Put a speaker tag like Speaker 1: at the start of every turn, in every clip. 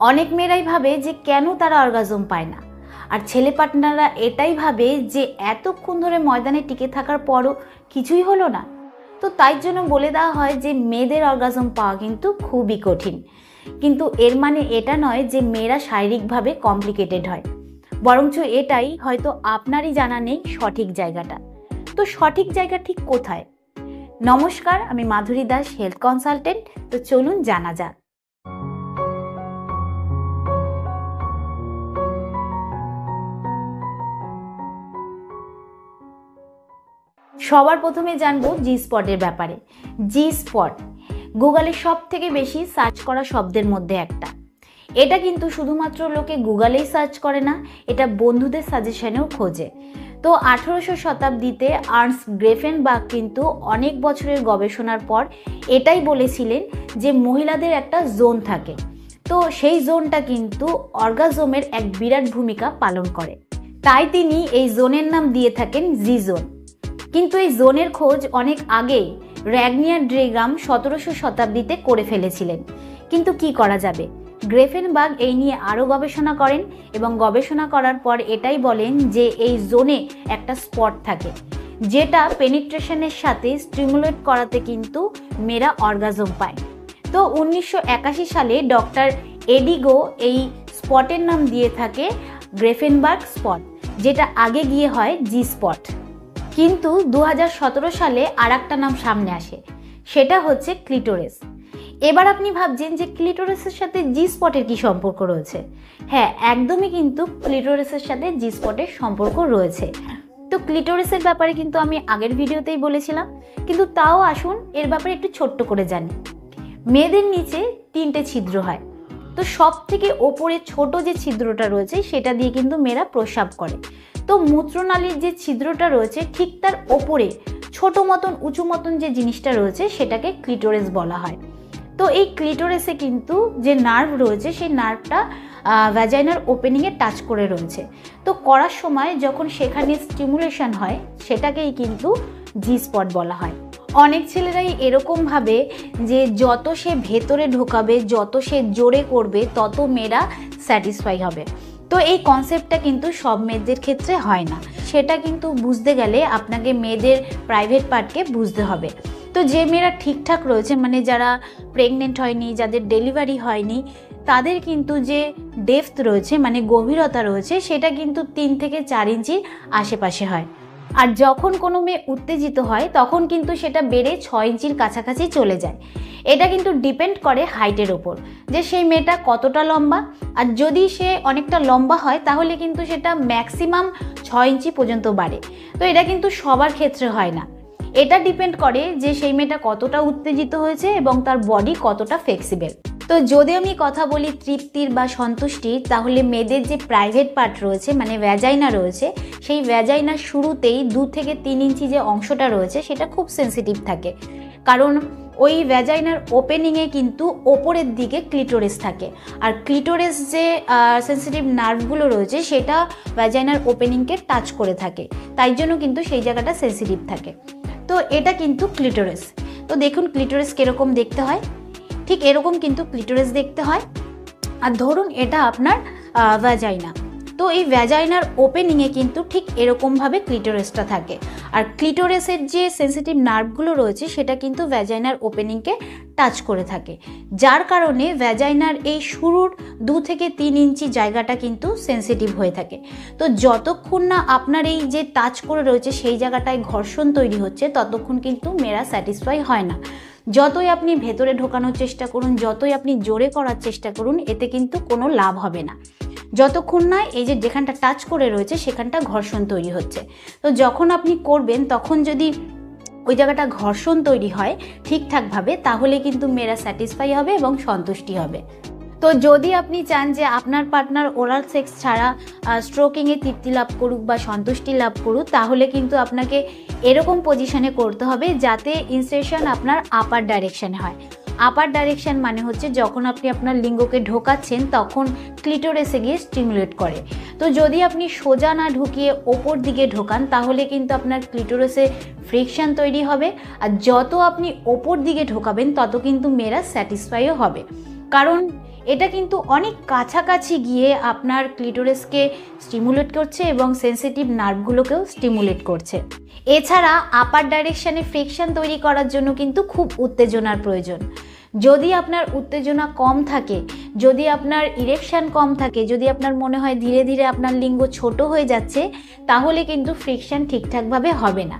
Speaker 1: অনেক মেয়েরাই ভাবে যে কেন তারা অর্গাজম পায় না, আর ছেলে পার্টনাররা এটাই ভাবে যে এতক্ষণ ধরে ময়দানে টিকে থাকার পরও কিছুই হলো না। তো তাই জন্য বলে দেওয়া হয় যে মেয়েদের অর্গাজম পাওয়া কিন্তু খুবই কঠিন। কিন্তু এর মানে এটা নয় যে মেয়েরা শারীরিকভাবে কমপ্লিকেটেড হয়, বরঞ্চ এটাই হয়তো আপনারই জানা নেই সঠিক জায়গাটা। তো সঠিক জায়গা ঠিক কোথায়? নমস্কার, আমি মাধুরী দাস, হেলথ কনসালটেন্ট। তো চলুন জানা যাক। সবার প্রথমে জানবো জি স্পটের ব্যাপারে। জি স্পট গুগলে সব থেকে বেশি সার্চ করা শব্দের মধ্যে একটা। এটা কিন্তু শুধুমাত্র লোকে গুগলেই সার্চ করে না, এটা বন্ধুদের সাজেশনেও খোঁজে। তো 1800 শতাব্দীতে আর্নস্ট গ্রেফেনবার্গ কিন্তু অনেক বছরের গবেষণার পর এটাই বলেছিলেন যে মহিলাদের একটা জোন থাকে। তো সেই জোনটা কিন্তু অর্গাজমের এক বিরাট ভূমিকা পালন করে, তাই তিনি এই জোনের নাম দিয়ে থাকেন জি জোন। কিন্তু এই জোনের খোঁজ অনেক আগেই র্যাগনিয়ার ড্রেগাম 1700 শতাব্দীতে করে ফেলেছিলেন। কিন্তু কি করা যাবে, গ্রেফেনবার্গ এই নিয়ে আরও গবেষণা করেন এবং গবেষণা করার পর এটাই বলেন যে এই জোনে একটা স্পট থাকে যেটা পেনিট্রেশনের সাথে স্টিমুলেট করাতে কিন্তু মেয়েরা অর্গাজম পায়। তো 1981 সালে ডক্টর এডিগো এই স্পটের নাম দিয়ে থাকে গ্রেফেনবার্গ স্পট, যেটা আগে গিয়ে হয় জি স্পট। কিন্তু 2017 সালে আর একটা নাম সামনে আসে, সেটা হচ্ছে ক্লিটোরিস। এবার আপনি ভাবছেন যে ক্লিটোরিসের সাথে জি স্পটের কি সম্পর্ক রয়েছে? হ্যাঁ, একদমই কিন্তু ক্লিটোরিসের সাথে জি স্পটের সম্পর্ক রয়েছে। তো ক্লিটোরিসের ব্যাপারে কিন্তু আমি আগের ভিডিওতেই বলেছিলাম, কিন্তু তাও আসুন এর ব্যাপারে একটু ছোট্ট করে জানি। মেয়েদের নিচে 3টে ছিদ্র হয়। তো সব থেকে ওপরে ছোট যে ছিদ্রটা রয়েছে সেটা দিয়ে কিন্তু মেয়েরা প্রস্রাব করে। তো মূত্রনালীর যে ছিদ্রটা রয়েছে ঠিক তার ওপরে ছোট মতন উঁচু মতন যে জিনিসটা রয়েছে সেটাকে ক্লিটোরিস বলা হয়। তো এই ক্লিটোরিসে কিন্তু যে নার্ভ রয়েছে সেই নার্ভটা ভ্যাজাইনার ওপেনিংয়ে টাচ করে রয়েছে। তো করার সময় যখন সেখানে স্টিমুলেশন হয় সেটাকেই কিন্তু জি স্পট বলা হয়। অনেক ছেলেরাই এরকম ভাবে যে যত সে ভেতরে ঢোকাবে, যত সে জোরে করবে, তত মেয়েরা স্যাটিসফাই হবে। তো এই কনসেপ্টটা কিন্তু সব মেয়েদের ক্ষেত্রে হয় না। সেটা কিন্তু বুঝতে গেলে আপনাকে মেয়েদের প্রাইভেট পার্টকে বুঝতে হবে। তো যে মেয়েরা ঠিকঠাক রয়েছে, মানে যারা প্রেগনেন্ট হয়নি, যাদের ডেলিভারি হয়নি, তাদের কিন্তু যে ডেপথ রয়েছে মানে গভীরতা রয়েছে সেটা কিন্তু 3 থেকে 4 ইঞ্চির আশেপাশে হয়। আর যখন কোনো মেয়ে উত্তেজিত হয় তখন কিন্তু সেটা বেড়ে 6 ইঞ্চির কাছাকাছি চলে যায়। এটা কিন্তু ডিপেন্ড করে হাইটের ওপর, যে সেই মেয়েটা কতটা লম্বা। আর যদি সে অনেকটা লম্বা হয় তাহলে কিন্তু সেটা ম্যাক্সিমাম 6 ইঞ্চি পর্যন্ত বাড়ে। তো এটা কিন্তু সবার ক্ষেত্রে হয় না, এটা ডিপেন্ড করে যে সেই মেয়েটা কতটা উত্তেজিত হয়েছে এবং তার বডি কতটা ফ্লেক্সিবল। তো যদি আমি কথা বলি তৃপ্তির বা সন্তুষ্টির, তাহলে মেয়েদের যে প্রাইভেট পার্ট রয়েছে মানে ভ্যাজাইনা রয়েছে, সেই ভ্যাজাইনার শুরুতেই 2 থেকে 3 ইঞ্চি যে অংশটা রয়েছে সেটা খুব সেন্সিটিভ থাকে, কারণ ওই ভ্যাজাইনার ওপেনিংয়ে কিন্তু ওপরের দিকে ক্লিটোরিস থাকে। আর ক্লিটোরিস যে সেন্সিটিভ নার্ভগুলো রয়েছে সেটা ভ্যাজাইনার ওপেনিংকে টাচ করে থাকে, তাই জন্য কিন্তু সেই জায়গাটা সেন্সিটিভ থাকে। তো এটা কিন্তু ক্লিটোরিস। তো দেখুন ক্লিটোরিস কীরকম দেখতে হয়, ঠিক এরকম কিন্তু ক্লিটোরিস দেখতে হয়। আর ধরুন এটা আপনার ভ্যাজাইনা, তো এই ভ্যাজাইনার ওপেনিংয়ে কিন্তু ঠিক এরকমভাবে ক্লিটোরিসটা থাকে। আর ক্লিটোরিসের যে সেন্সিটিভ নার্ভগুলো রয়েছে সেটা কিন্তু ভ্যাজাইনার ওপেনিংকে টাচ করে থাকে, যার কারণে ভ্যাজাইনার এই শুরুর 2 থেকে 3 ইঞ্চি জায়গাটা কিন্তু সেন্সিটিভ হয়ে থাকে। তো যতক্ষণ না আপনার এই যে টাচ করে রয়েছে সেই জায়গাটায় ঘর্ষণ তৈরি হচ্ছে ততক্ষণ কিন্তু মেয়েরা স্যাটিসফাই হয় না। যতই আপনি ভেতরে ঢোকানোর চেষ্টা করুন, যতই আপনি জোরে করার চেষ্টা করুন, এতে কিন্তু কোনো লাভ হবে না, যতক্ষণ না এই যে যেখানটা টাচ করে রয়েছে সেখানটা ঘর্ষণ তৈরি হচ্ছে। তো যখন আপনি করবেন তখন যদি ওই জায়গাটা ঘর্ষণ তৈরি হয় ঠিকঠাকভাবে, তাহলে কিন্তু মেয়েরা স্যাটিসফাই হবে এবং সন্তুষ্টি হবে। তো যদি আপনি চান যে আপনার পার্টনার ওরাল সেক্স ছাড়া স্ট্রোকিংয়ে তৃপ্তি লাভ করুক বা সন্তুষ্টি লাভ করুক, তাহলে কিন্তু আপনাকে এরকম পজিশনে করতে হবে যাতে ইনসেশন আপনার আপার ডাইরেকশানে হয়। আপার ডাইরেকশন মানে হচ্ছে যখন আপনি আপনার লিঙ্গকে ঢোকাচ্ছেন তখন ক্লিটোরিসে গিয়ে স্টিমুলেট করে। তো যদি আপনি সোজা না ঢুকিয়ে ওপর দিকে ঢোকান তাহলে কিন্তু আপনার ক্লিটোরিসে ফ্রিকশন তৈরি হবে, আর যত আপনি ওপর দিকে ঢোকাবেন তত কিন্তু মেয়েরা স্যাটিসফাইও হবে। কারণ এটা কিন্তু অনেক কাছাকাছি গিয়ে আপনার ক্লিটোরাসকে স্টিমুলেট করছে এবং সেন্সিটিভ নার্ভগুলোকেও স্টিমুলেট করছে। এছাড়া আপার ডাইরেকশানে ফ্রিকশন তৈরি করার জন্য কিন্তু খুব উত্তেজনার প্রয়োজন। যদি আপনার উত্তেজনা কম থাকে, যদি আপনার ইরেকশন কম থাকে, যদি আপনার মনে হয় ধীরে ধীরে আপনার লিঙ্গ ছোট হয়ে যাচ্ছে, তাহলে কিন্তু ফ্রিকশন ঠিকঠাকভাবে হবে না।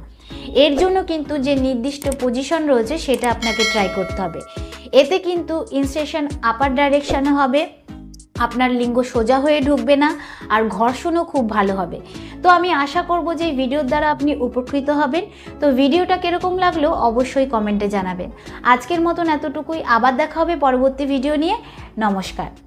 Speaker 1: এর জন্য কিন্তু যে নির্দিষ্ট পজিশন রয়েছে সেটা আপনাকে ট্রাই করতে হবে। এতে কিন্তু ইনসেশন আপার ডাইরেকশানে হবে, আপনার লিঙ্গ সোজা হয়ে ঢুকবে না, আর ঘর্ষণও খুব ভালো হবে। তো আমি আশা করব যে এই ভিডিওর দ্বারা আপনি উপকৃত হবেন। তো ভিডিওটা কীরকম লাগলো অবশ্যই কমেন্টে জানাবেন। আজকের মতন এতটুকুই, আবার দেখা হবে পরবর্তী ভিডিও নিয়ে। নমস্কার।